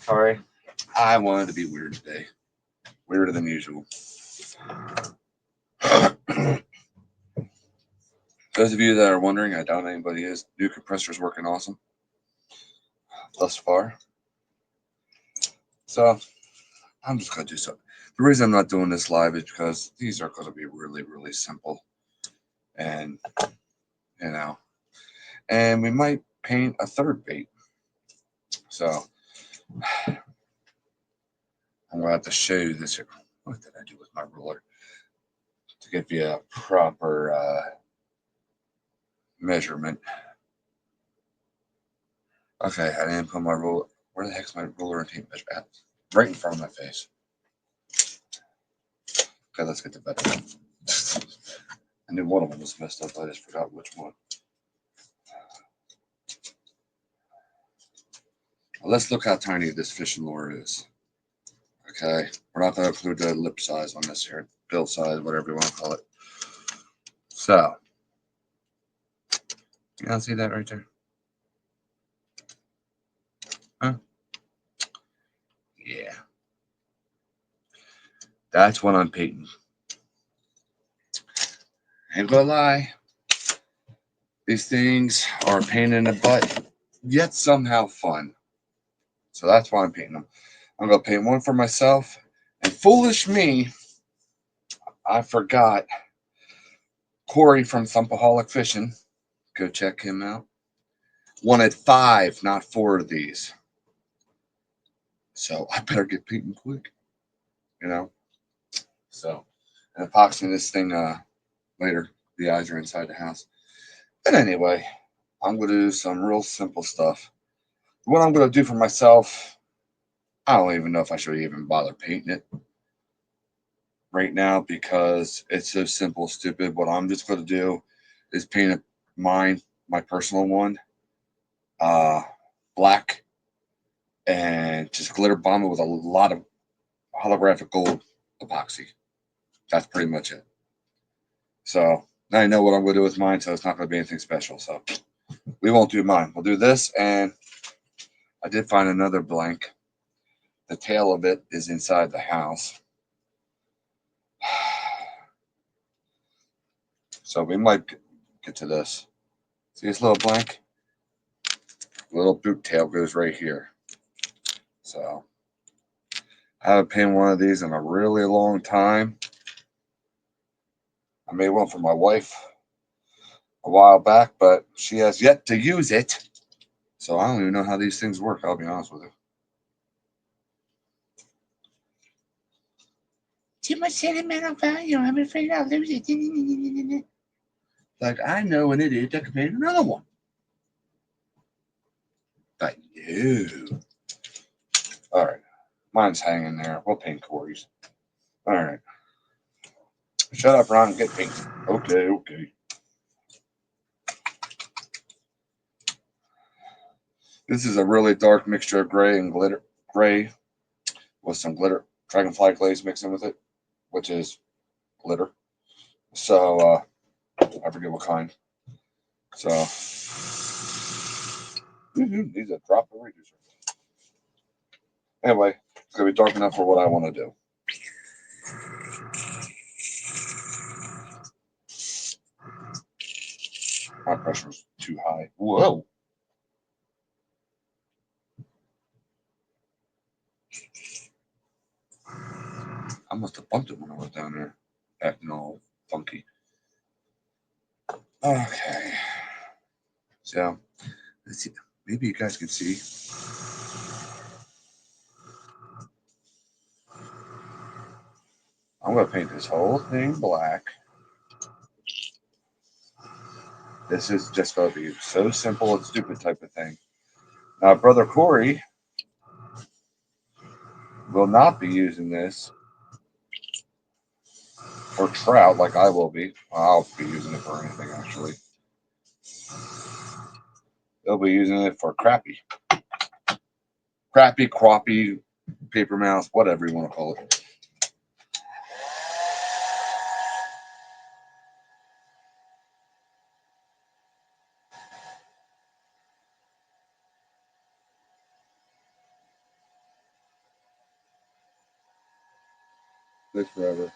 Sorry. I wanted to be weird today. Weirder than usual. Those of you that are wondering, I doubt anybody is. New compressor's working awesome thus far. So I'm just gonna do something. The reason I'm not doing this live is because these are gonna be really, really simple. And you know. And we might paint a third bait. So I'm gonna have to show you this here. What did I do with my ruler? To give you a proper measurement. Okay, I didn't put my ruler. Where the heck's my ruler and tape measure at? Right in front of my face. Okay, let's get the better one. I knew one of them was messed up. I just forgot which one. Well, let's look how tiny this fishing lure is. Okay, we're not going to include the lip size on this here, bill size, whatever you want to call it. So, you don't see that right there? Huh? Yeah, that's what I'm painting. Ain't gonna lie, these things are a pain in the butt, yet somehow fun. So that's why I'm painting them. I'm gonna paint one for myself. And foolish me, I forgot Corey from Thumpaholic Fishing. Go check him out. Wanted 5, not 4 of these. So I better get painting quick, you know. So and epoxying this thing later. The eyes are inside the house. But anyway, I'm gonna do some real simple stuff. What I'm gonna do for myself, I don't even know if I should even bother painting it right now because it's so simple, stupid. What I'm just gonna do is paint it mine, my personal one, uh, black, and just glitter bomb it with a lot of holographic gold epoxy. That's pretty much it. So now I know what I'm going to do with mine, so it's not going to be anything special. So we won't do mine. We'll do this, and I did find another blank. The tail of it is inside the house. So we might get to this. See this little blank? Little boot tail goes right here. So I haven't painted one of these in a really long time. I made one for my wife a while back, but she has yet to use it. So I don't even know how these things work, I'll be honest with you. Too much sentimental value. I'm afraid I'll lose it. Like, I know an idiot that can paint another one. But no. All right. Mine's hanging there. We'll paint Corey's. All right. Shut up, Ron. Get paint. Okay, okay. This is a really dark mixture of gray and glitter. Gray with some glitter. Dragonfly glaze mixing with it, which is glitter. So, I forget what kind. So, needs a drop of reducer. Anyway, it's going to be dark enough for what I want to do. My pressure's too high. Whoa. I must have bumped it when I was down there, acting all funky. Okay. So, let's see. Maybe you guys can see. I'm going to paint this whole thing black. This is just going to be so simple and stupid type of thing. Now, Brother Corey will not be using this for trout like I will be. I'll be using it for anything, actually. They'll be using it for crappie. Crappie, crappie, paper mouse, whatever you want to call it. Lives forever.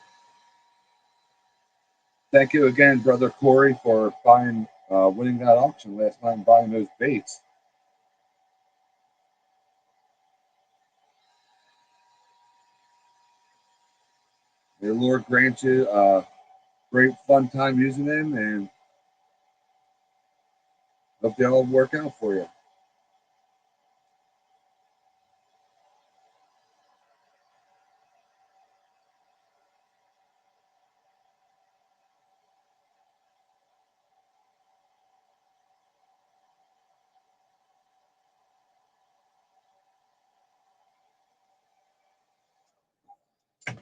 Thank you again, brother Corey, for winning that auction last time, buying those baits. May the Lord grant you a great fun time using them, and hope they all work out for you.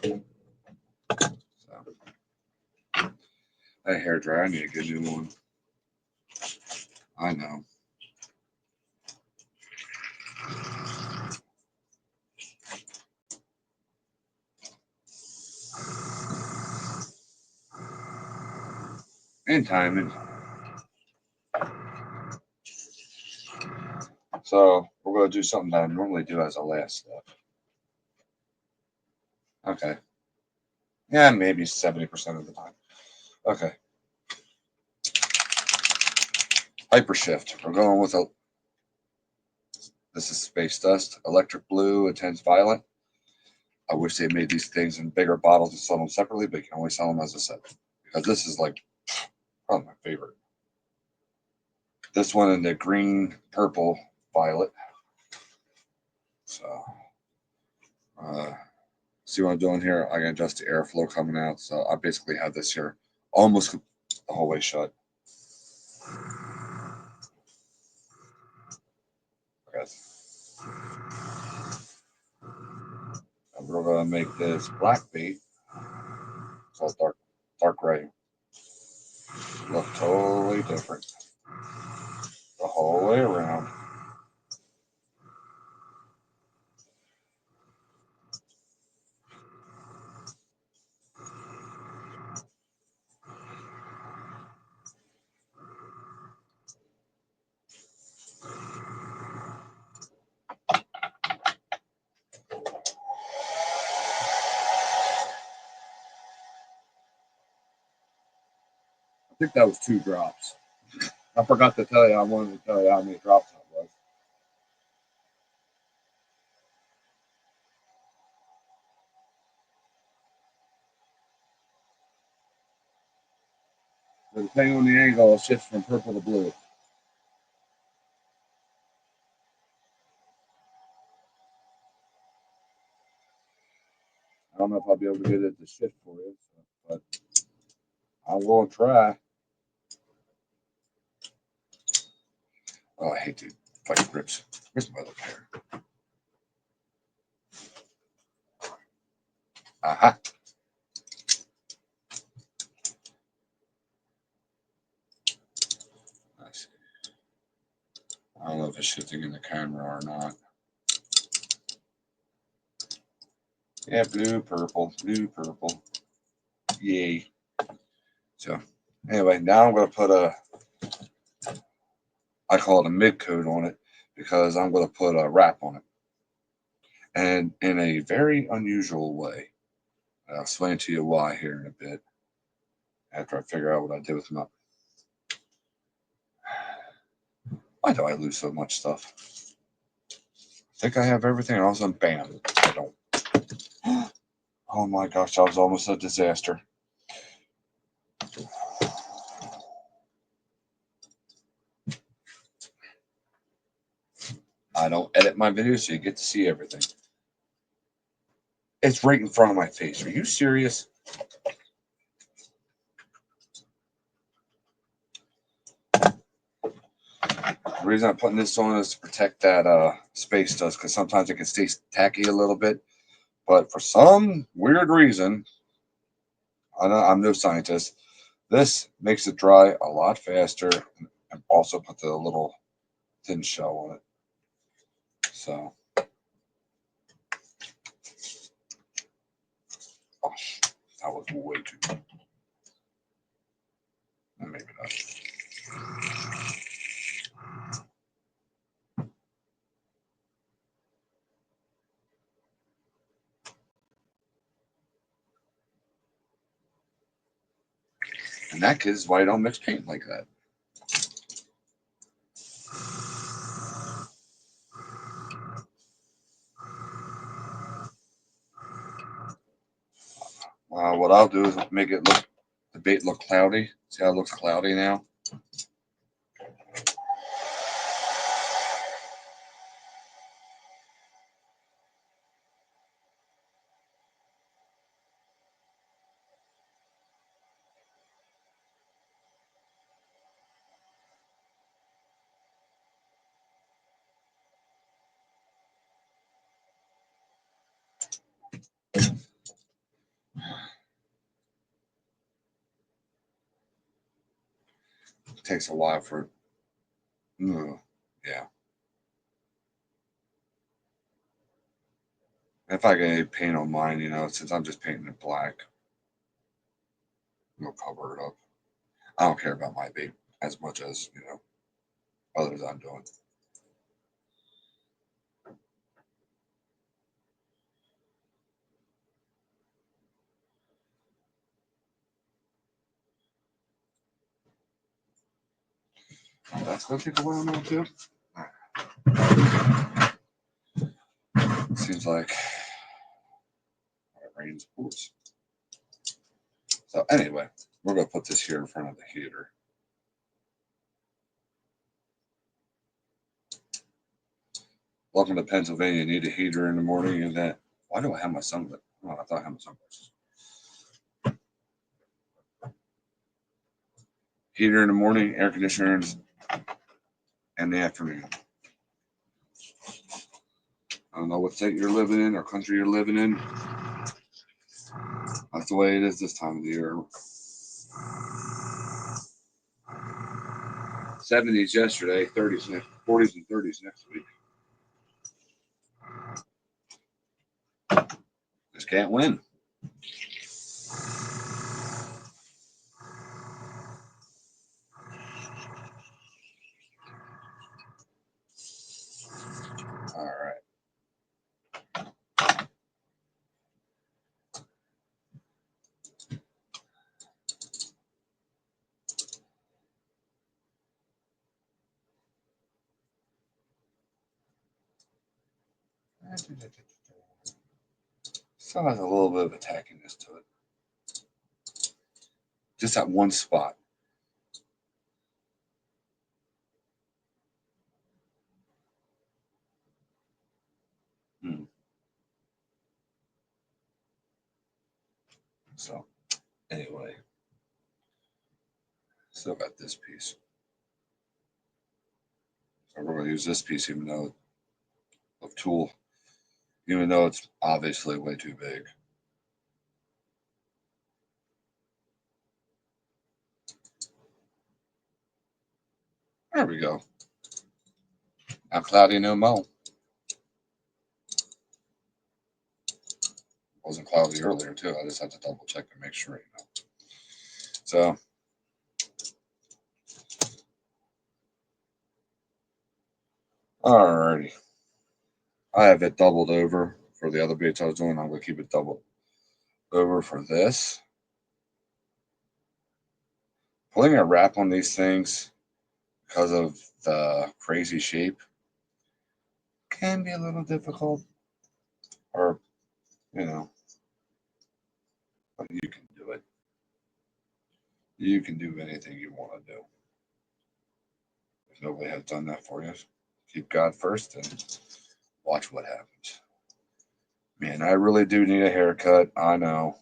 So, that hair dryer, I need to get a new one. I know. And timing. So we're going to do something that I normally do as a last step. Okay. Yeah, maybe 70% of the time. Okay. Hypershift. We're going with this is space dust, electric blue, intense violet. I wish they made these things in bigger bottles and sell them separately, but you can only sell them as a set. Because this is like probably my favorite. This one in the green, purple, violet. So, see what I'm doing here? I can adjust the airflow coming out. So I basically have this here almost the whole way shut. Okay. And we're going to make this black bait. So it's dark gray. Look totally different the whole way around. I think that was 2 drops. I forgot to tell you. I wanted to tell you how many drops that was. So depending on the angle, it shifts from purple to blue. I don't know if I'll be able to get it to shift for you, but I'm going to try. Oh, I hate to fight grips. Where's my other pair? Aha. Nice. I don't know if it's shifting in the camera or not. Yeah, blue, purple, blue, purple. Yay. So, anyway, now I'm going to put I call it a mid coat on it because I'm going to put a wrap on it. And in a very unusual way. I'll explain to you why here in a bit after I figure out what I did with my. Why do I lose so much stuff? I think I have everything, and all of a sudden, bam, I don't. Oh my gosh, that was almost a disaster. I don't edit my videos so you get to see everything. It's right in front of my face. Are you serious? The reason I'm putting this on is to protect that space dust because sometimes it can stay tacky a little bit. But for some weird reason, I'm no scientist, this makes it dry a lot faster and also put the little thin shell on it. So, gosh, that was way too. Maybe not. that is why I don't mix paint like that. What I'll do is make it look, the bait look cloudy. See how it looks cloudy now? It takes a while for, yeah. If I get any paint on mine, since I'm just painting it black, we'll cover it up. I don't care about my bait as much as, others I'm doing. That's going to take a while now, too. Seems like it rains bullets. So anyway, we're going to put this here in front of the heater. Welcome to Pennsylvania. You need a heater in the morning. And that. Why do I have my sunglasses? Oh, I thought I had my sunglasses. Heater in the morning, air conditioner in the afternoon. I don't know what state you're living in or country you're living in. That's the way it is this time of the year. 70s yesterday, 30s, 40s and 30s next week. Just can't win. All right. Still has a little bit of attackiness to it. Just that one spot. So, anyway, still got this piece. So we're going to use this piece even though of tool, even though it's obviously way too big. There we go. Now cloudy, no mo. Wasn't cloudy earlier too. I just had to double check and make sure, So alrighty. I have it doubled over for the other baits I was doing. I'm gonna keep it doubled over for this. Putting a wrap on these things because of the crazy shape can be a little difficult. Or, but you can do it. You can do anything you want to do. If nobody has done that for you, keep God first and watch what happens. Man, I really do need a haircut. I know.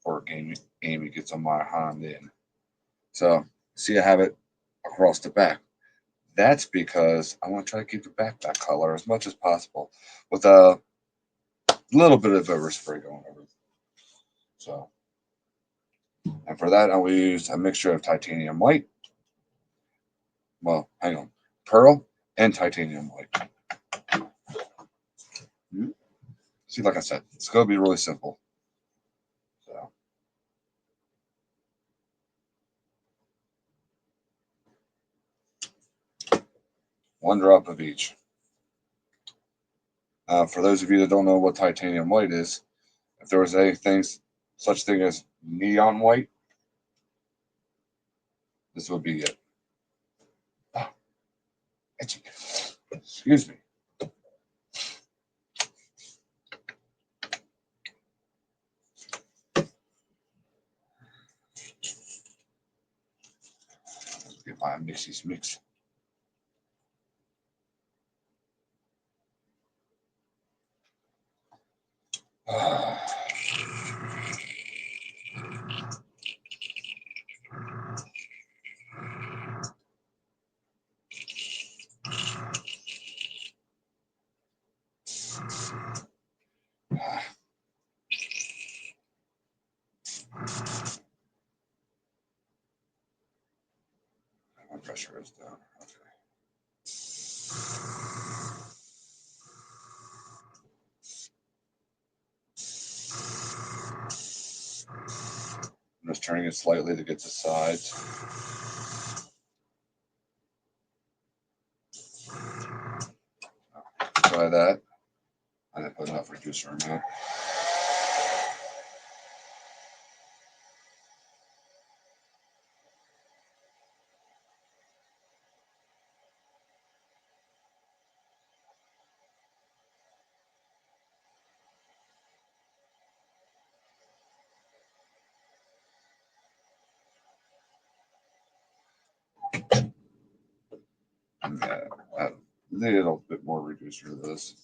Or Amy gets on my hand in. So, see, I have it across the back. That's because I want to try to keep the back color as much as possible with a little bit of overspray going over it. So, and for that, I will use a mixture of titanium white. Well, hang on, pearl and titanium white. See, like I said, it's going to be really simple. So, 1 drop of each. For those of you that don't know what titanium white is, if there was such thing as neon white, this would be it. Oh, itchy. Excuse me. Get my mixies mix. My pressure is down. Okay. I'm just turning it slightly to get the sides. Try that. I didn't put enough reducer in there. Yeah, add a little bit more reducer to this.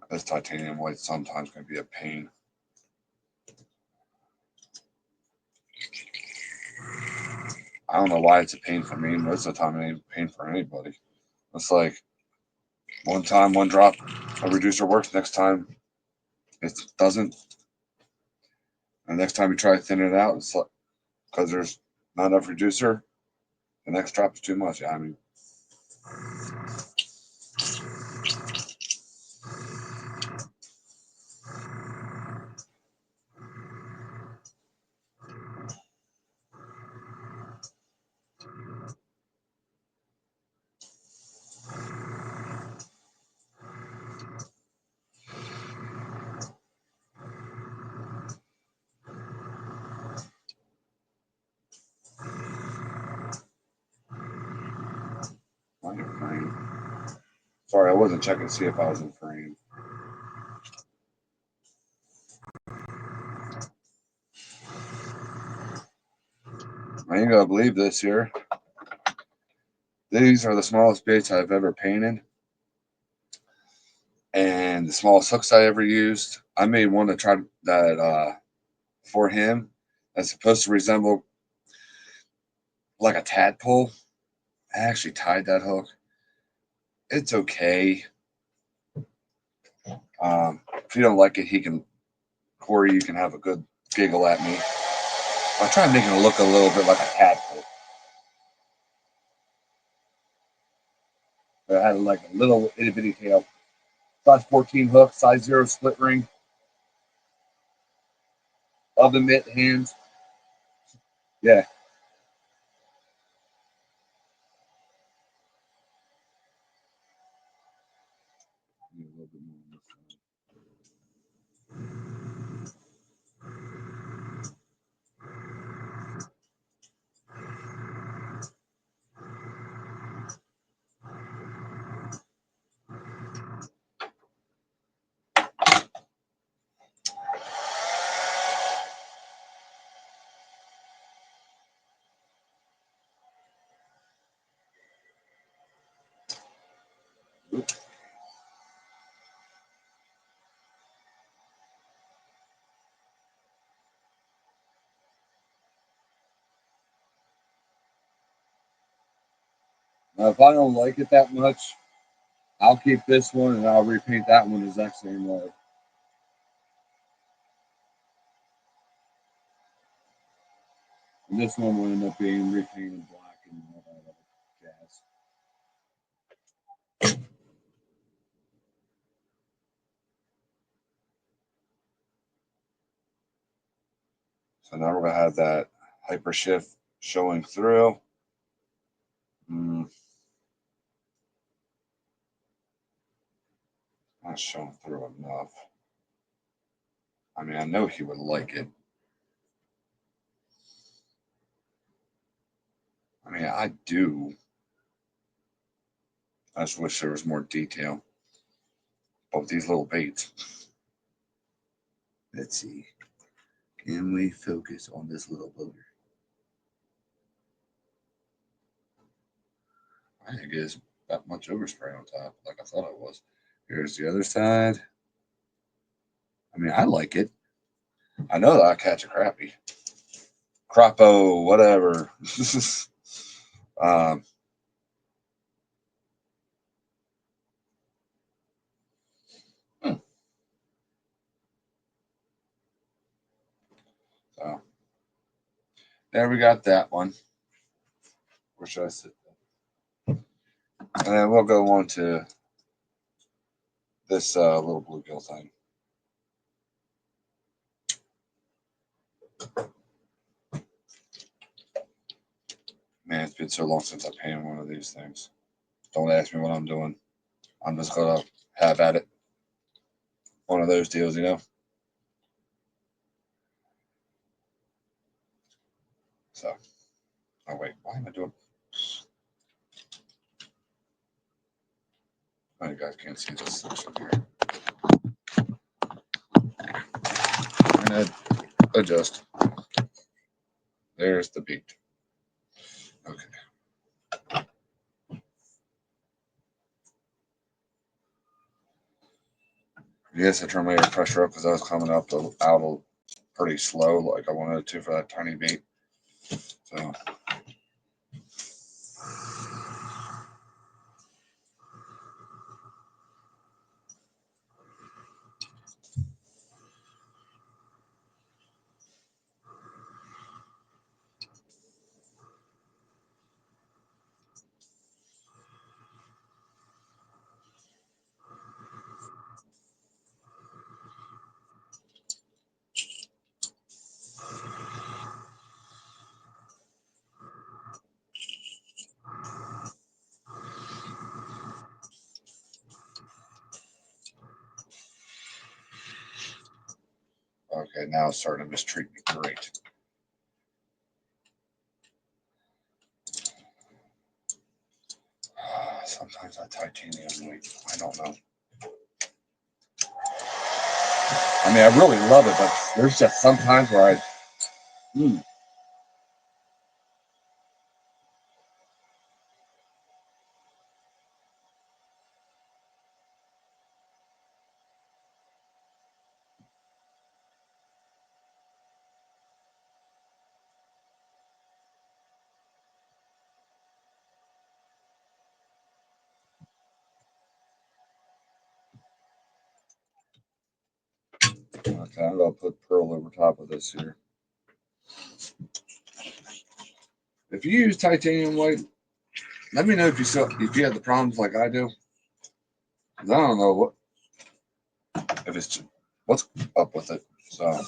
This titanium white sometimes can be a pain. I don't know why it's a pain for me. Most of the time, it ain't a pain for anybody. It's like one time, 1 drop of reducer works. Next time, it doesn't. And next time you try to thin it out, it's like because there's not enough reducer. The next drop is too much. Yeah, I mean, I'm in frame. Sorry, I wasn't checking to see if I was in frame. I ain't gonna believe this here. These are the smallest baits I've ever painted, and the smallest hooks I ever used. I made one to try that for him. That's supposed to resemble like a tadpole. I actually tied that hook. It's okay. If you don't like it, Corey, you can have a good giggle at me. I try making it look a little bit like a tadpole. But I had like a little itty bitty tail. Size 14 hook, size 0 split ring. Oven mitt hands. Yeah. Now, if I don't like it that much, I'll keep this one and I'll repaint that one the exact same way. And this one will end up being repainted black and all that other jazz. So now we're going to have that hyper shift showing through. Not showing through enough. I mean, I know he would like it. I mean, I do. I just wish there was more detail. But with these little baits. Let's see. Can we focus on this little bloater? I think it is that much overspray on top, like I thought it was. Here's the other side. I mean, I like it. I know that I catch a crappie. Crapo, whatever. um, so there we got that one. Where should I sit? And then we'll go on to this little bluegill thing. Man, it's been so long since I painted one of these things. Don't ask me what I'm doing. I'm just gonna have at it. One of those deals, you know. So, oh wait, why am I doing? Oh, you guys can't see this section here. And adjust. There's the beat. Okay. Yes, I turned my air pressure up because I was coming out pretty slow, like I wanted to for that tiny beat. So. Okay, now it's starting to mistreat me. Great. Sometimes that titanium weight, I don't know. I mean, I really love it, but there's just sometimes where I. Okay, I'm gonna put pearl over top of this here. If you use titanium white, let me know if you have the problems like I do. 'Cause I don't know if it's what's up with it. So.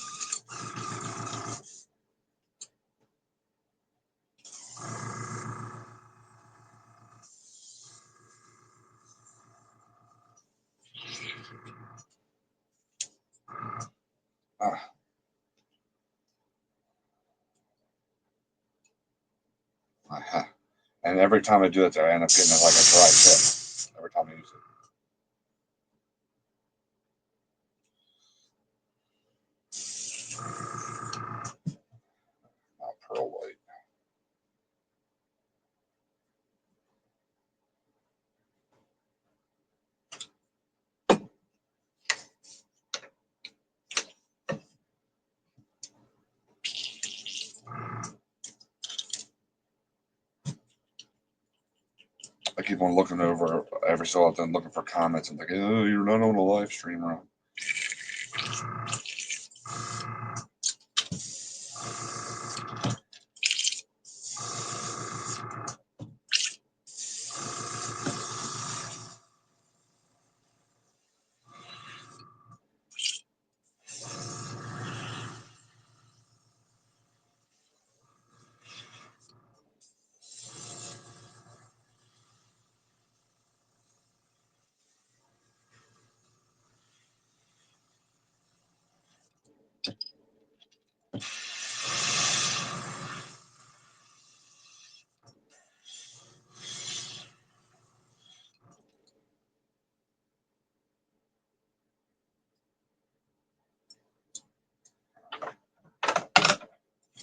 Ah. Uh-huh. And every time I do it, I end up getting like a dry tip. Every time I use it. Pearl white. I keep on looking over every so often, looking for comments. I'm like, oh, you're not on a live stream, right?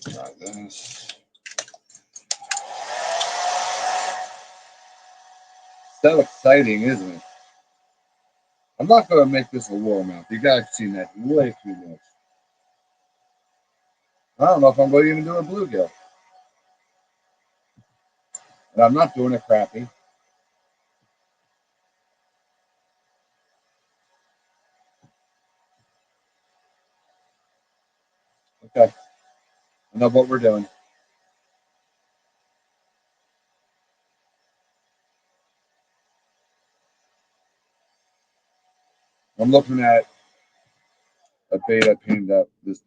Try this. So exciting, isn't it? I'm not going to make this a warmouth. You guys have seen that way too much. I don't know if I'm going to even do a bluegill. And I'm not doing it crappy. Okay. I know what we're doing. I'm looking at a bait I pinned up this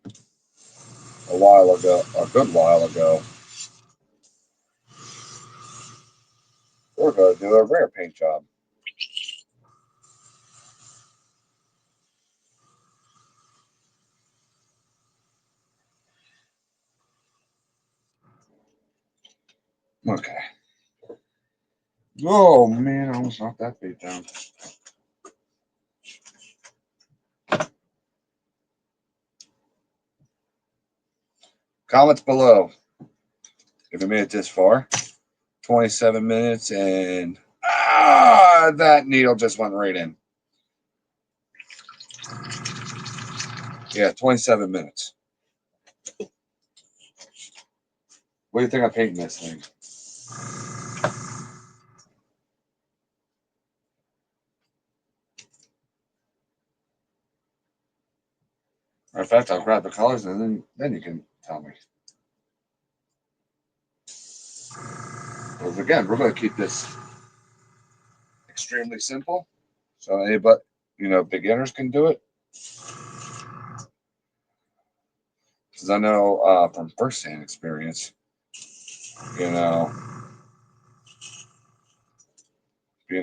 a while ago, a good while ago. We're going to do a rare paint job. Okay. Oh man, I almost knocked that bait down. Comments below if you made it this far. 27 minutes and that needle just went right in. Yeah, 27 minutes. What do you think of painting this thing? In fact, I'll grab the colors and then you can tell me. Because again, we're going to keep this extremely simple. So anybody, beginners can do it. Because I know from first-hand experience, being a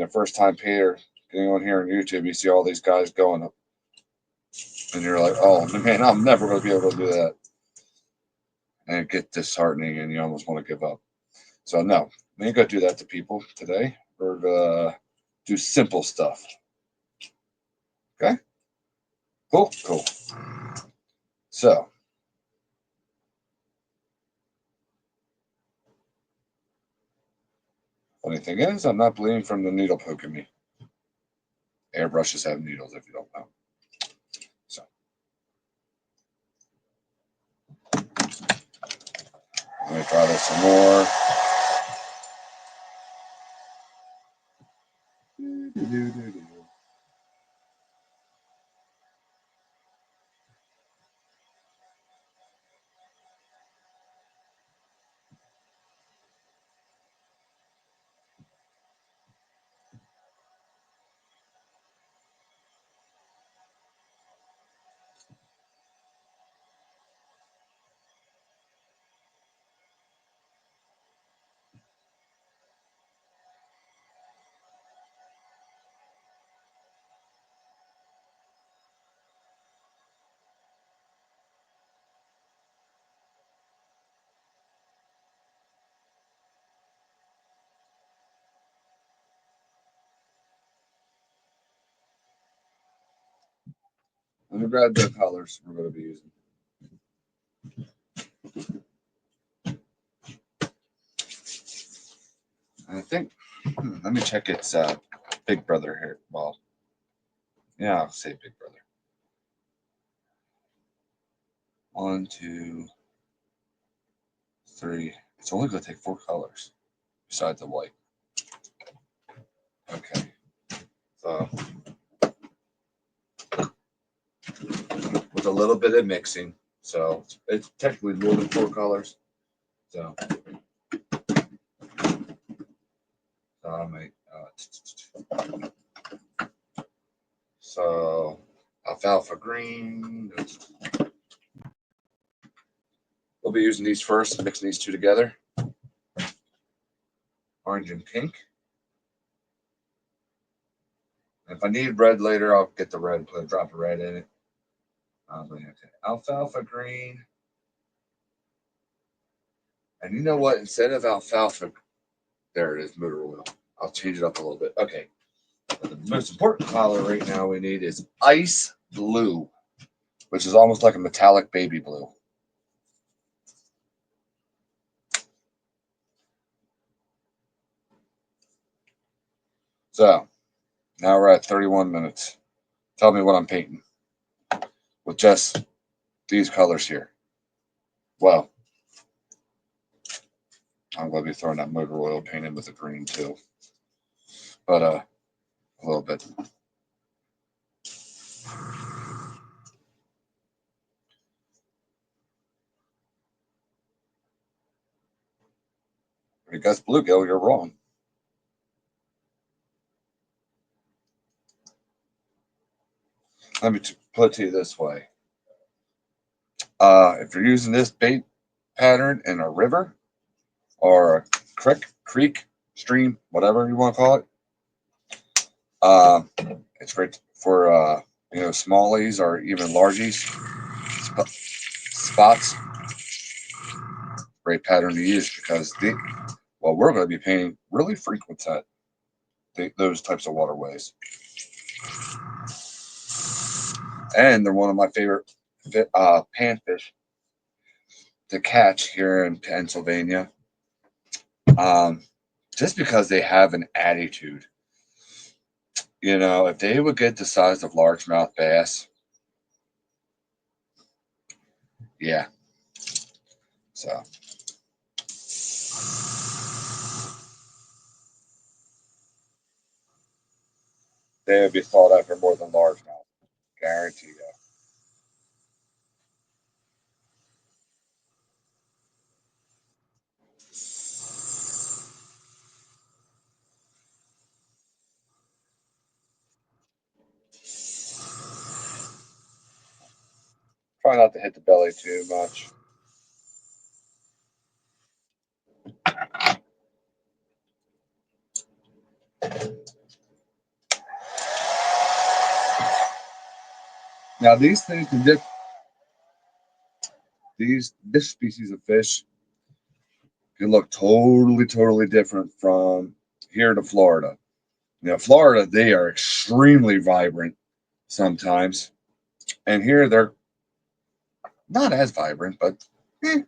first-time painter, getting on here on YouTube, you see all these guys going up, and you're like, oh man, I'm never going to be able to do that. And it gets disheartening, and you almost want to give up. So no, we ain't gonna do that to people today. We're gonna do simple stuff. Okay? Cool. So, funny thing is, I'm not bleeding from the needle poking me. Airbrushes have needles, if you don't know. So, let me try this some more. Let me grab the colors we're going to be using. I think, let me check its big brother here. Well, yeah, I'll say big brother. 1, 2, 3. It's only going to take 4 colors besides the white. Okay. So, with a little bit of mixing. So, it's technically more than 4 colors. So, I'll make, so alfalfa green. We'll be using these first, mixing these two together. Orange and pink. If I need red later, I'll get the red, put a drop of red in it. Okay. Alfalfa green. And you know what? Instead of alfalfa, there it is, motor oil. I'll change it up a little bit. Okay. But the most important color right now we need is ice blue, which is almost like a metallic baby blue. So now we're at 31 minutes. Tell me what I'm painting with just these colors here. Well, I'm going to be throwing that motor oil paint in with the green too, but a little bit. If you guess bluegill, you're wrong. Let me put it to you this way. If you're using this bait pattern in a river or a creek, stream, whatever you want to call it, uh, it's great for smallies or even largies spots. Great pattern to use because we're going to be painting really frequent at those types of waterways, and they're one of my favorite panfish to catch here in Pennsylvania. Um, just because they have an attitude. If they would get the size of largemouth bass, yeah. So they would be sought after more than largemouth. Guarantee you. Try not to hit the belly too much. Now these things can this species of fish can look totally different from here to Florida. Florida, they are extremely vibrant sometimes. And here they're not as vibrant, but eh.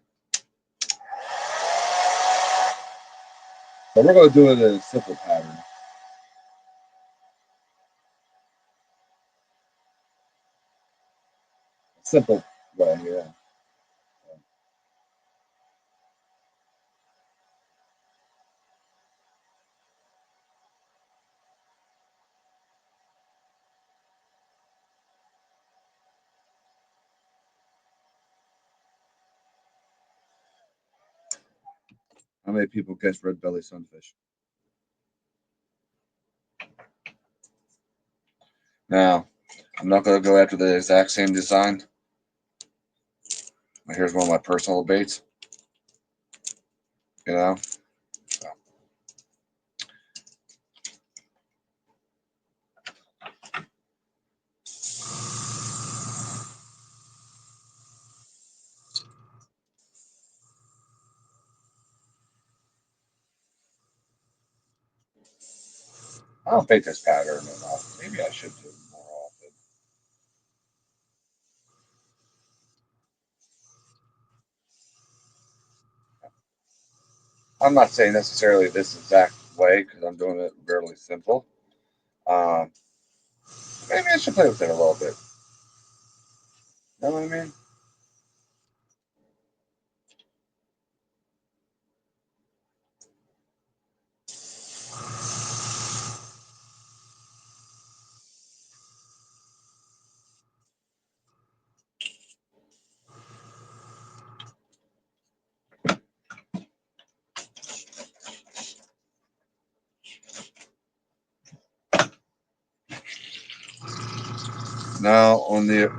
But we're going to do it in a simple pattern. Simple way, yeah. How many people catch red belly sunfish? Now, I'm not going to go after the exact same design. Here's one of my personal baits. You know, so. I don't think this pattern enough. Maybe I should do it more often. I'm not saying necessarily this exact way because I'm doing it fairly simple. Um, maybe I should play with it a little bit. You know what I mean? Now on the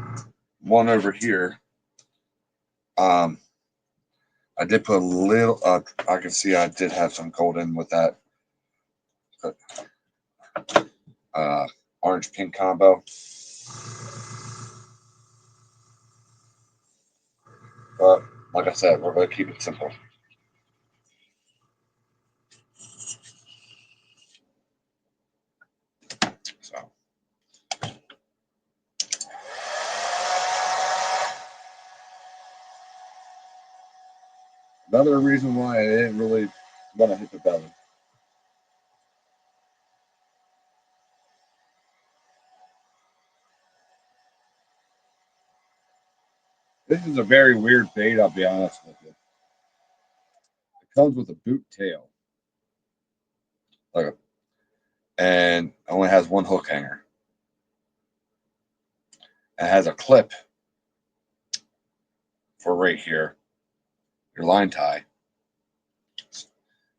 one over here, um, I did put a little. I can see I did have some gold in with that uh, orange pink combo. But like I said, we're going to keep it simple. So another reason why I didn't really want to hit the belly. This is a very weird bait, I'll be honest with you. It comes with a boot tail. Like a, and only has one hook hanger. It has a clip for right here, your line tie.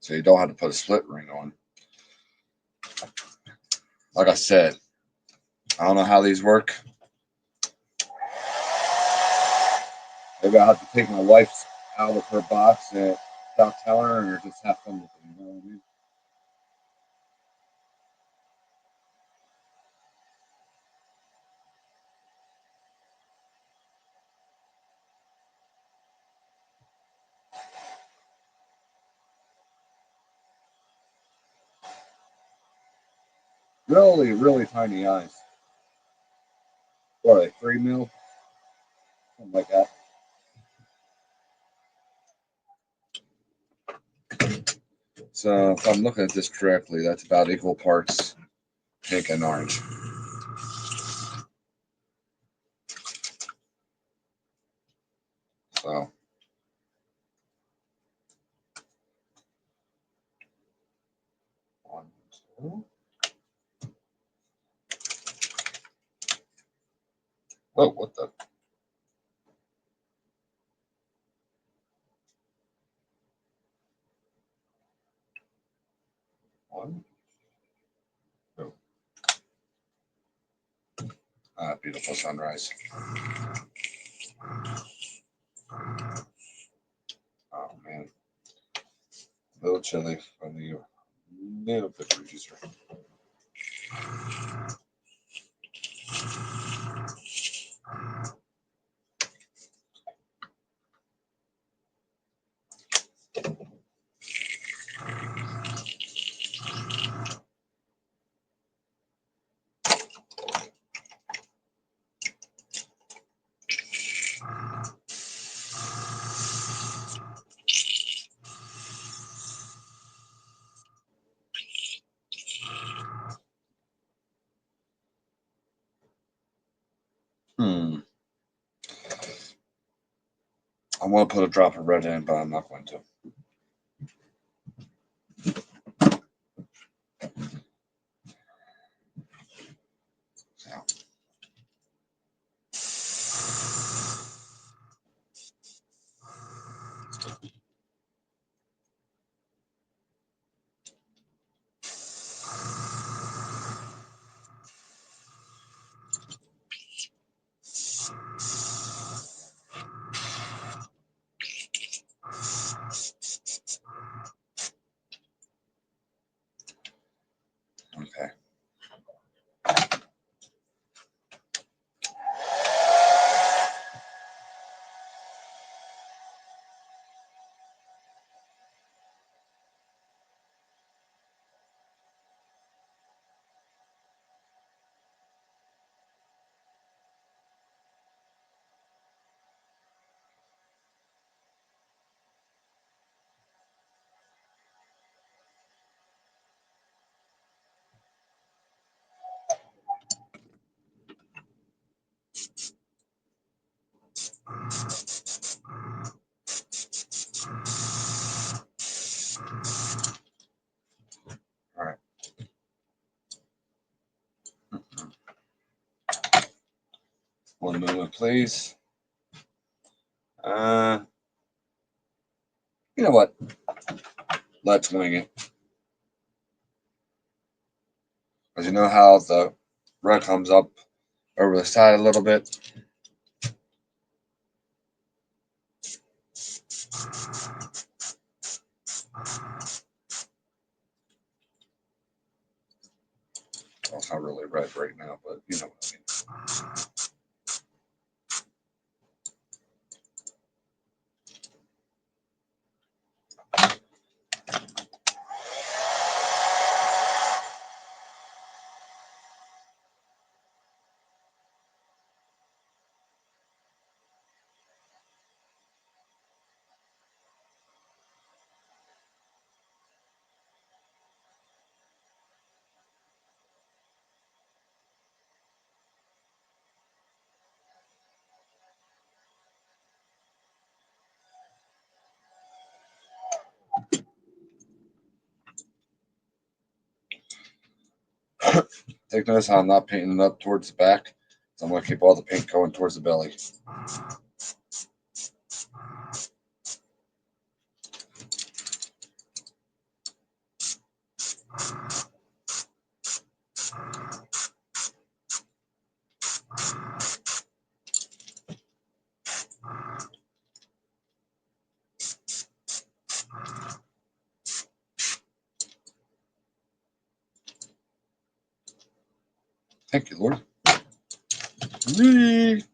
So you don't have to put a split ring on. Like I said, I don't know how these work. Maybe I'll have to take my wife out of her box and without telling her, or just have fun with it. You know what I mean? Really, really tiny eyes. What are they, 3 mil? Something like that. So if I'm looking at this correctly, that's about equal parts pink and orange. So one, two. Whoa, what the? One, two. Ah, beautiful sunrise. Oh man, a little chilly from the little bit producer. Hmm. I want to put a drop of red in, but I'm not going to. So, okay. All right. One moment, please. Uh, you know what? Let's wing it. As you know how the red comes up over the side a little bit. Well, it's not really red right now, but you know what I mean. Take notice how I'm not painting it up towards the back. So I'm going to keep all the paint going towards the belly. Thank you, Lord. Whee!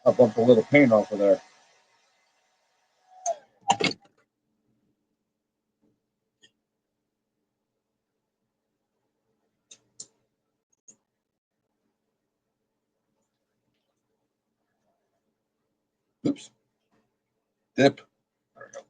I bumped a little paint off of there. Oops. Dip. There we go.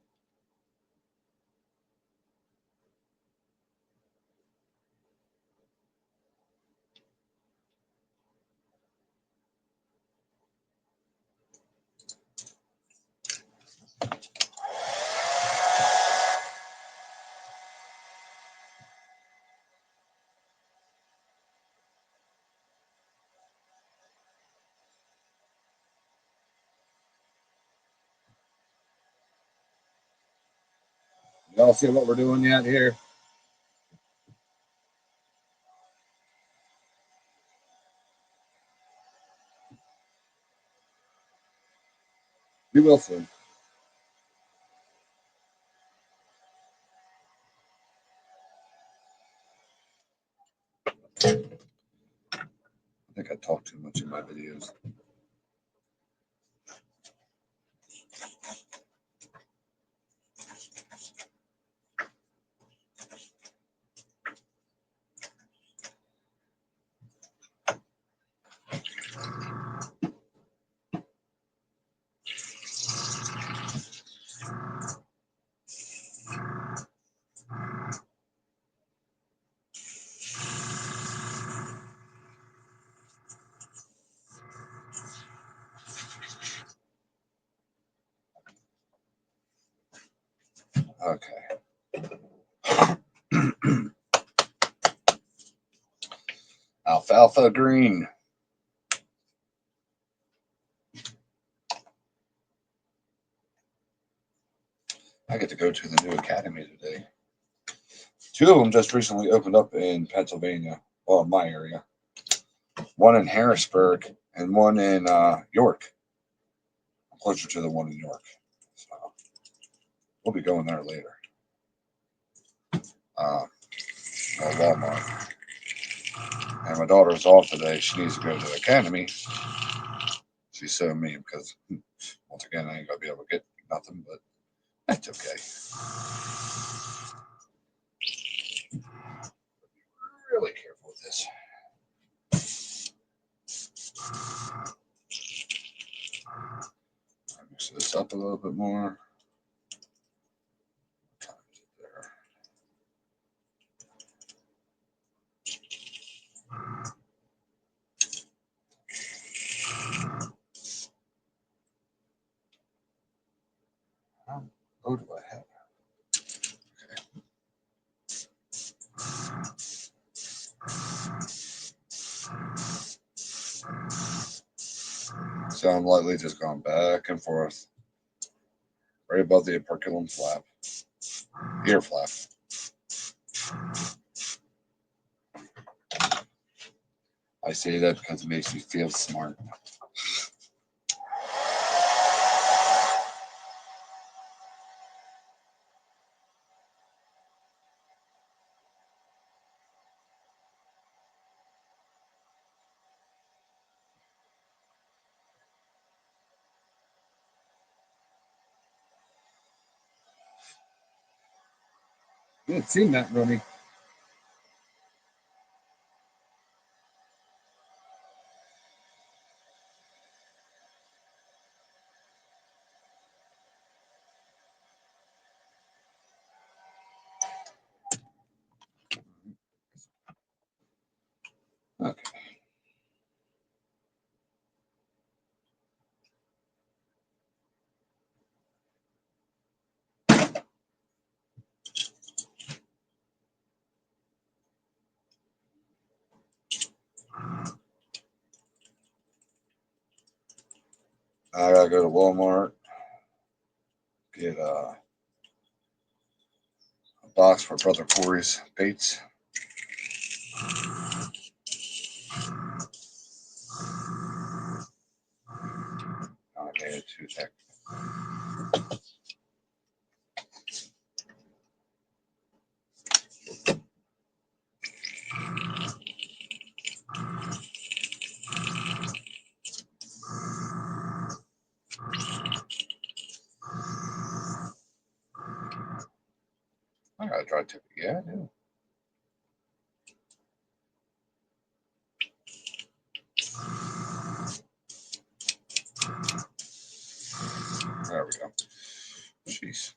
Y'all see what we're doing yet here? You will soon. I think I talk too much in my videos. Okay. Alfalfa green. I get to go to the new academy today. 2 of them just recently opened up in Pennsylvania, well, in my area. One in Harrisburg and one in York. I'm closer to the one in York. So we'll be going there later. Walmart. And my daughter's off today. She needs to go to the academy. She's so mean because, once again, I ain't going to be able to get nothing, but that's okay. Really careful with this. Mix this up a little bit more. How low do I have? So I'm lightly just going back and forth, right above the operculum flap, ear flap. I say that because it makes me feel smart. You haven't seen that, Ronnie. I gotta go to Walmart, get a box for Brother Corey's baits. I made it too thick. I got a dry tip. Yeah, I do. There we go. Jeez.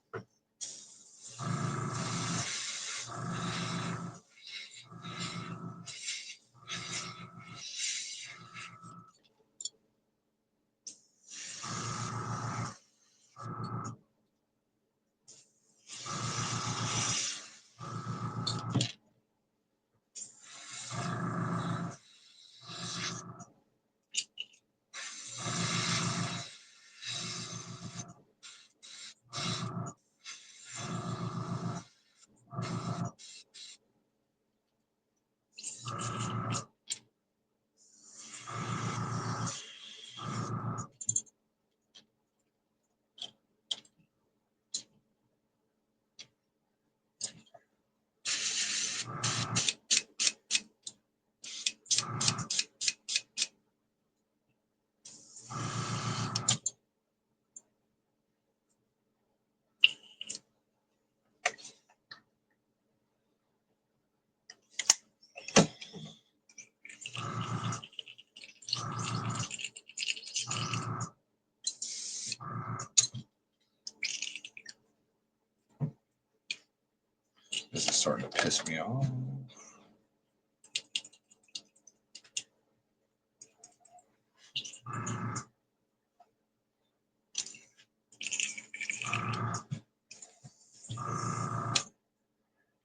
This is starting to piss me off.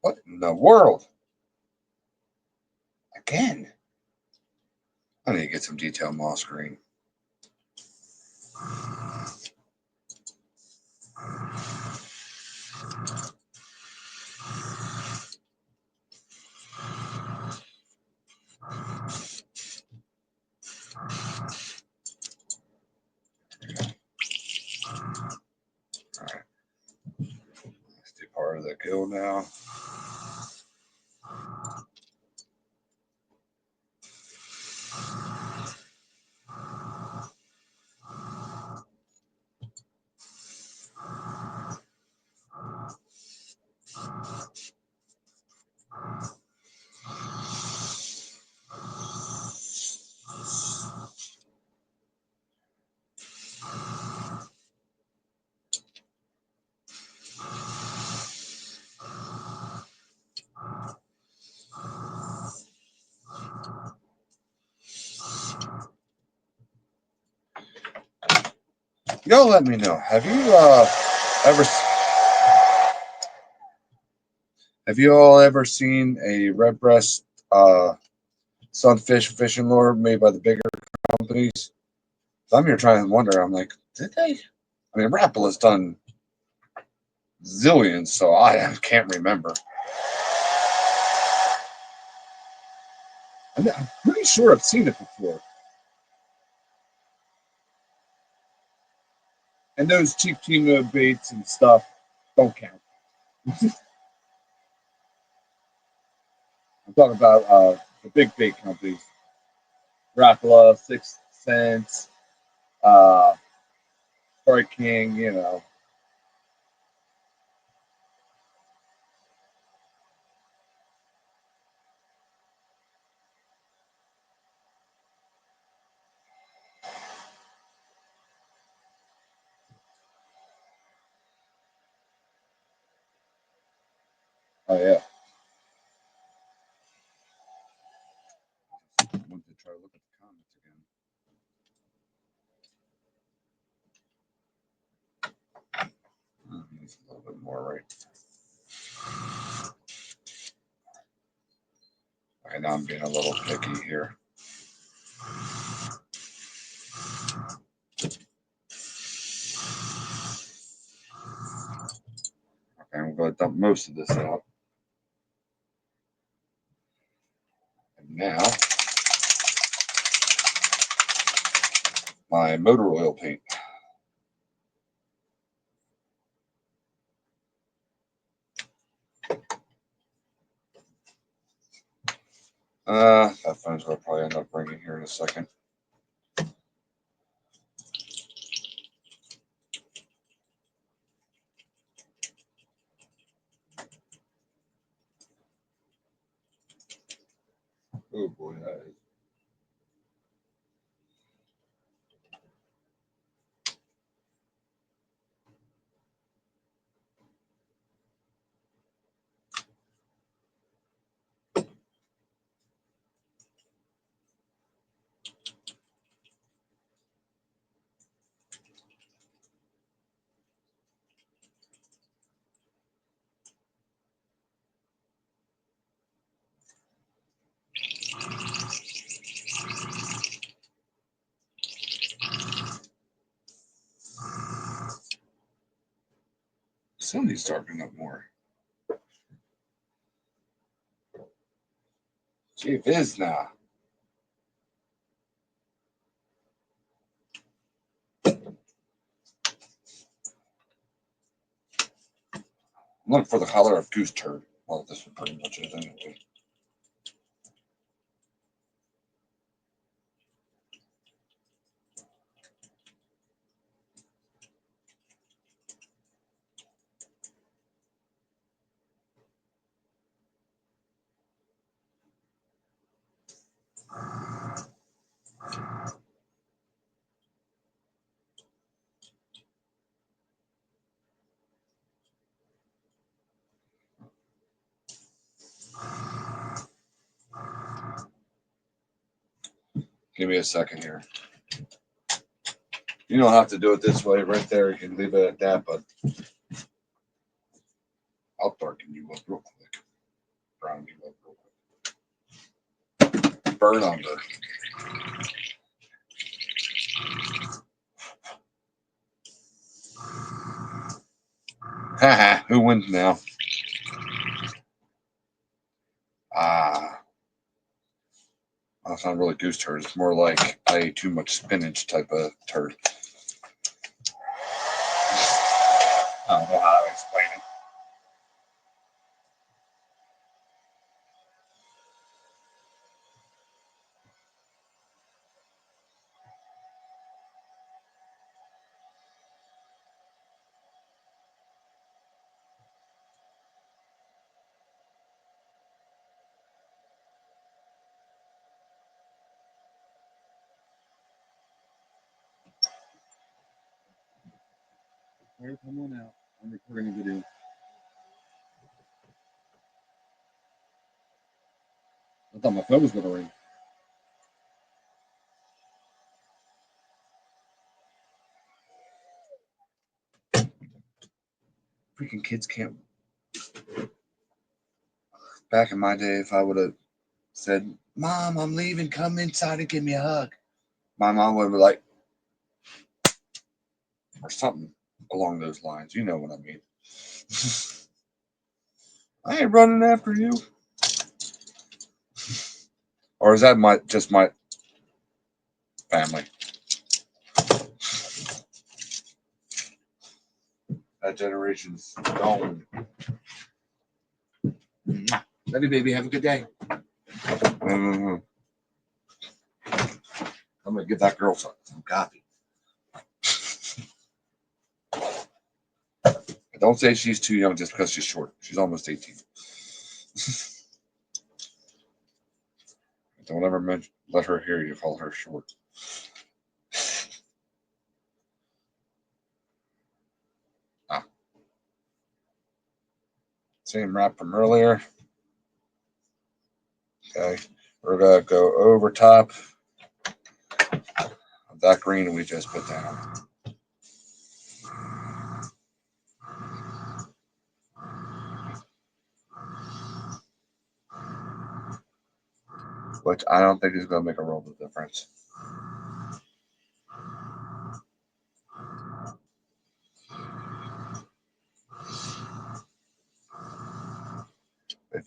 What in the world? Again? I need to get some detail moss green. Alright. Let's do part of the gill now. Y'all let me know. Ever have you all ever seen a red breast sunfish fishing lure made by the bigger companies? So I'm here trying to wonder. I'm like, did they? I mean, Rappel has done zillions, so I can't remember. I'm pretty sure I've seen it before. And those cheap tuna baits and stuff don't count. I'm talking about the big bait companies. Rapala, Sixth Sense, uh, Strike King, you know. Oh, yeah. I wanted to try to look at the comments again. It's a little bit more right. Okay, now I'm being a little picky here. dump most of this out. And now, my motor oil paint. That phone's what I'll probably end up bringing here in a second. Oh boy, that is. Some of these darken up more. Gee, whiz now. I'm looking for the color of goose turd. Well, this one pretty much is anyway. Give me a second here. You don't have to do it this way right there. You can leave it at that, but I'll darken you up real quick. Brown you up real quick. Burn under. Haha, who wins now? That's not really goose turd. It's more like I ate too much spinach type of turd. I don't know how to explain it. Here, come on out. I'm recording a video. I thought my phone was gonna ring. Freaking kids can't. Back in my day, if I would have said, "Mom, I'm leaving. Come inside and give me a hug," my mom would be like, or something along those lines. You know what I mean? I ain't running after you. Or is that just my family? That generation's gone. Love you, baby. Have a good day. Mm-hmm. I'm gonna give that girl some coffee. Don't say she's too young just because she's short. She's almost 18. Don't ever let her hear you call her short. Same wrap from earlier. Okay, we're gonna go over top of that green we just put down. Which I don't think is gonna make a world of difference.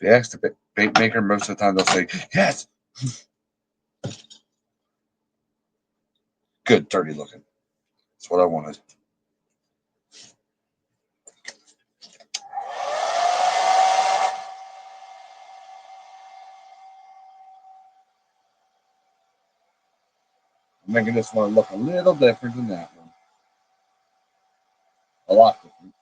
If you ask the bait maker, most of the time they'll say, yes, good, dirty looking. That's what I wanted. I'm making this one look a little different than that one. A lot different.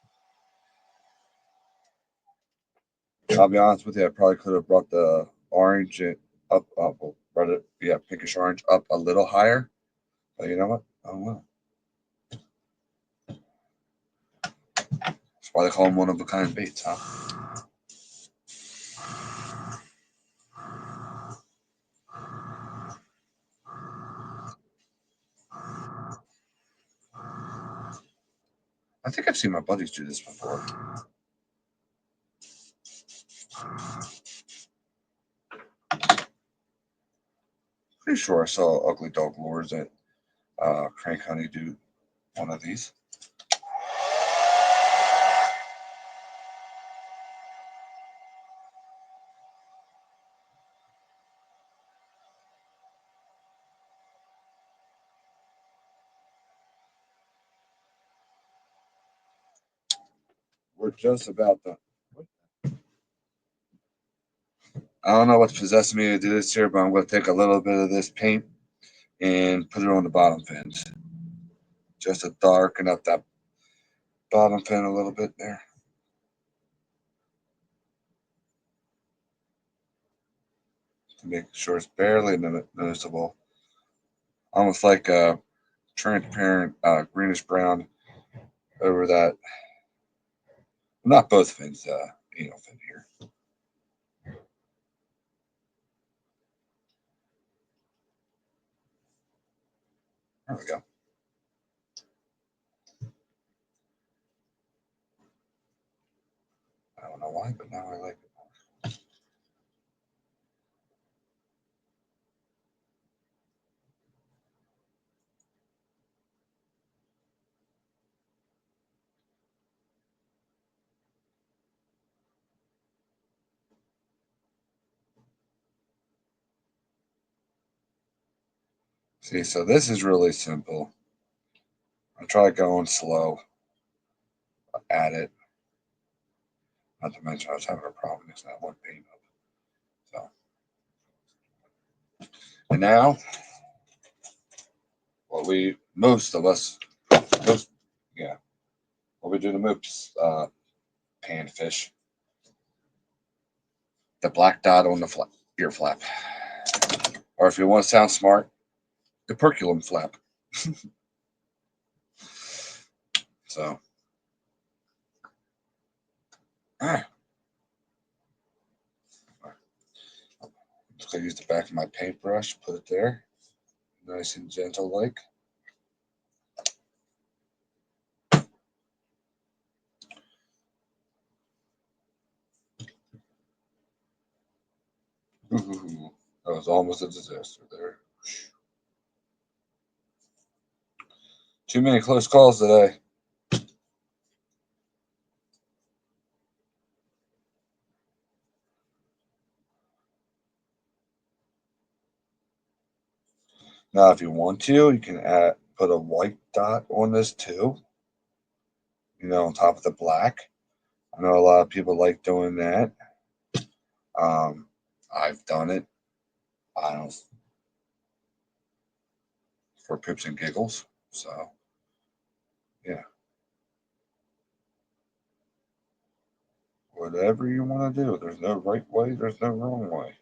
I'll be honest with you, I probably could have brought the orange up, well, brought it, yeah, pinkish orange up a little higher. But you know what? Oh well. That's why they call them one of a kind baits, huh? I think I've seen my buddies do this before. Pretty sure I saw Ugly Dog Lures at Crank Honey do one of these. We're just about done. I don't know what's possessing me to do this here, but I'm going to take a little bit of this paint and put it on the bottom fins, just to darken up that bottom fin a little bit there. To make sure it's barely noticeable. Almost like a transparent greenish brown over that. Not both fins, anal fin here. There we go. I don't know why, but now I like it. See, so this is really simple. I try going slow at it. Not to mention I was having a problem mixing that one paint up. So, and now, what we, most of us, most, yeah, what we do to most panfish, the black dot on the ear flap. Or if you want to sound smart, the perculum flap. So, ah, I use the back of my paintbrush, put it there, nice and gentle like. Ooh, that was almost a disaster there. Too many close calls today. Now, if you want to, you can put a white dot on this too. On top of the black. I know a lot of people like doing that. I've done it. I don't for pips and giggles. So yeah, whatever you want to do. There's no right way. There's no wrong way.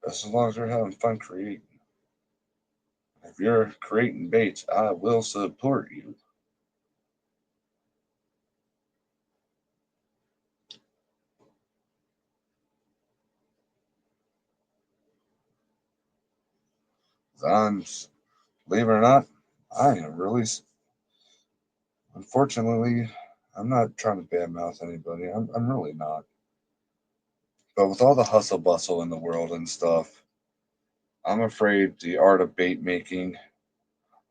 As long as you're having fun creating. If you're creating baits, I will support you. I'm, believe it or not, I am really, unfortunately, I'm not trying to badmouth anybody. I'm really not. But with all the hustle bustle in the world and stuff, I'm afraid the art of bait making.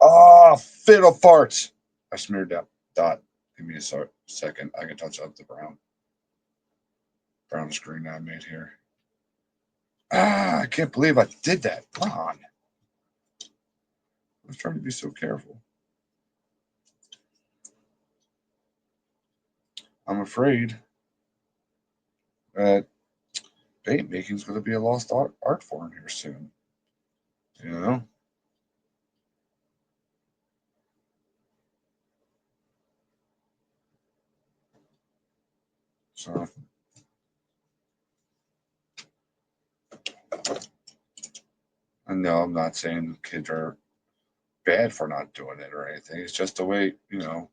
Ah, fiddle farts! I smeared that dot Give me a second. I can touch up the brown screen I made here. Ah, I can't believe I did that. Come on. I was trying to be so careful. I'm afraid that bait making is going to be a lost art form here soon. You know? So I know I'm not saying kids are bad for not doing it or anything. It's just the way, the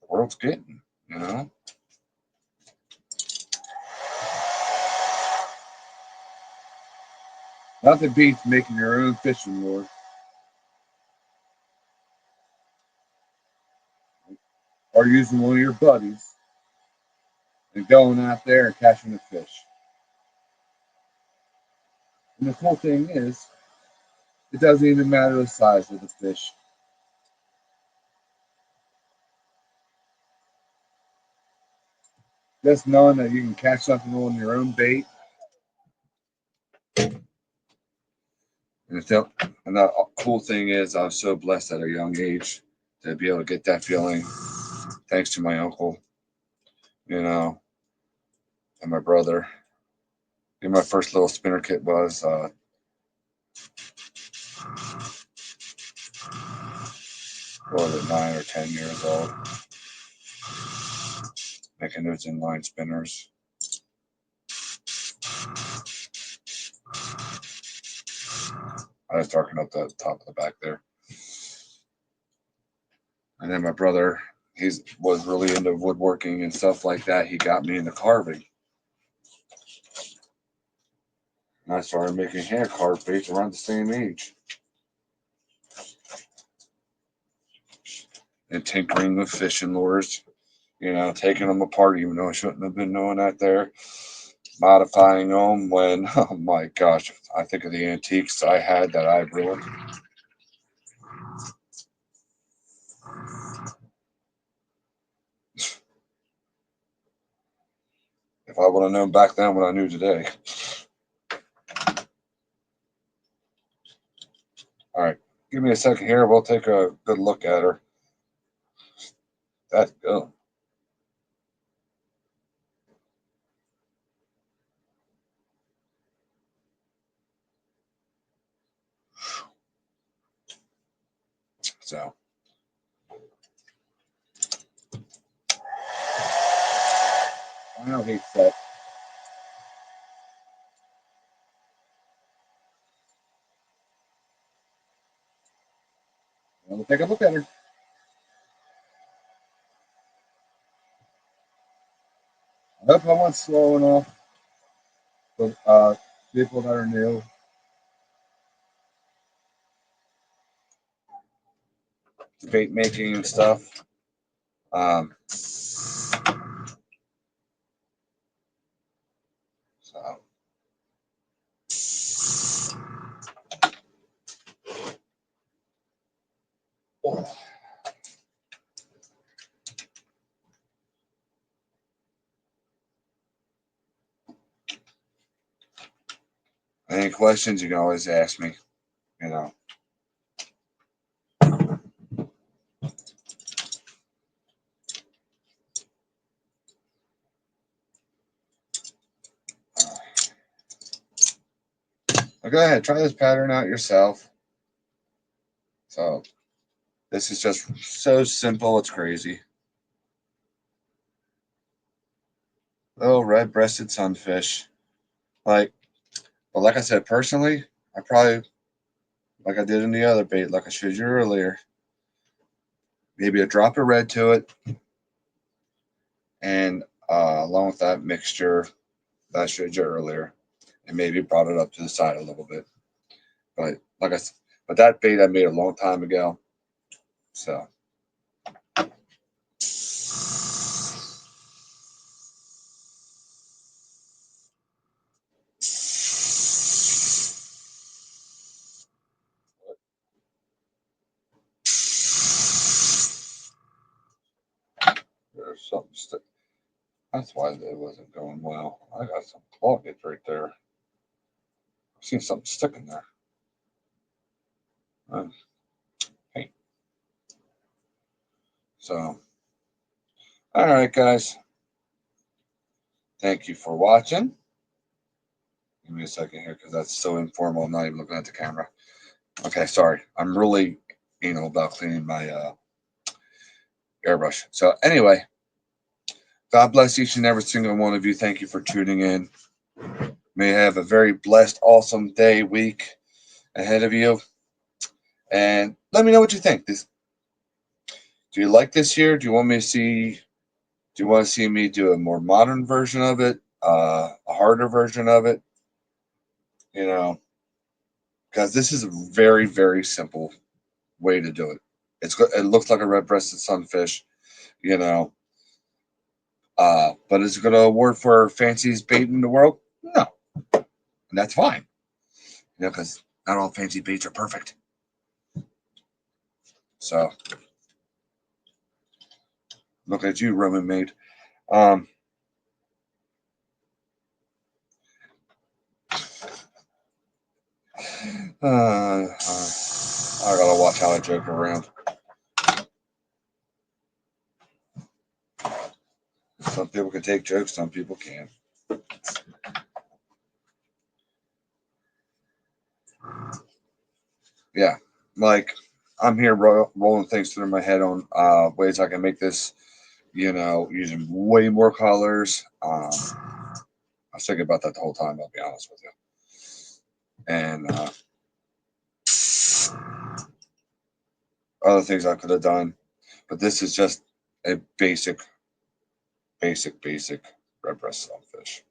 world's getting, you know? Nothing beats making your own fishing lure or using one of your buddies and going out there and catching a fish. And the cool thing is, it doesn't even matter the size of the fish. Just knowing that you can catch something on your own bait, and and the cool thing is, I was so blessed at a young age to be able to get that feeling, thanks to my uncle, you know, and my brother. And my first little spinner kit was, what was it, 9 or 10 years old, making those inline spinners. I was darking up the top of the back there. And then my brother, was really into woodworking and stuff like that. He got me into carving. And I started making hand carved baits around the same age. And tinkering with fishing lures, taking them apart, even though I shouldn't have been doing that there. Modifying them when, oh my gosh, I think of the antiques I had that I ruined. If I would have known back then what I knew today. All right, give me a second here. We'll take a good look at her. That's good. So, final heat set. We'll take a look at her. I hope I went slow enough for people that are new. Bait making and stuff. So, any questions, you can always ask me. You know, go ahead, try this pattern out yourself. So, this is just so simple, it's crazy. Little red-breasted sunfish. Like, but like I said, personally, I probably, like I did in the other bait, like I showed you earlier, maybe a drop of red to it, and along with that mixture that I showed you earlier, and maybe brought it up to the side a little bit. But like I said, but that bait I made a long time ago. So there's something stick. That's why it wasn't going well. I got some cloggage right there. I've seen something sticking there. Hey. So, all right, guys. Thank you for watching. Give me a second here because that's so informal. I'm not even looking at the camera. Okay, sorry. I'm really anal about cleaning my airbrush. So, anyway, God bless each and every single one of you. Thank you for tuning in. May you have a very blessed, awesome day, week ahead of you. And let me know what you think. Do you like this here? Do you want me to see? Do you want to see me do a more modern version of it, a harder version of it? You know, because this is a very, very simple way to do it. It looks like a red-breasted sunfish, you know. But is it going to award for fanciest bait in the world? No, and that's fine. You know, because not all fancy baits are perfect. So, look at you, Roman maid. Um, I gotta watch how I joke around. Some people can take jokes, some people can't. Yeah, like I'm here rolling things through my head on ways I can make this, using way more colors. I was thinking about that the whole time, I'll be honest with you. And other things I could have done, but this is just a basic red breast sunfish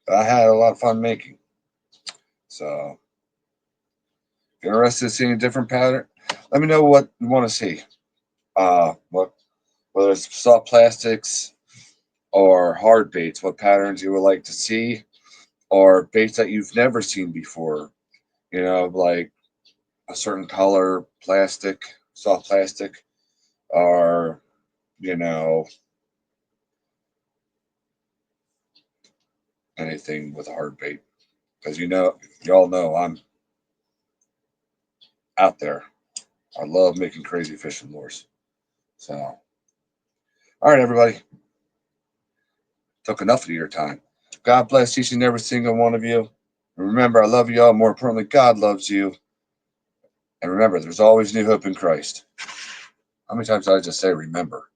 that I had a lot of fun making. So, if you're interested in seeing a different pattern, let me know what you want to see. Whether it's soft plastics or hard baits, what patterns you would like to see, or baits that you've never seen before. Like a certain color plastic, soft plastic, or you know anything with a hard bait. Because y'all know I'm out there. I love making crazy fishing lures. So, all right, everybody. Took enough of your time. God bless each and every single one of you. And remember, I love you all. More importantly, God loves you. And remember, there's always new hope in Christ. How many times did I just say remember?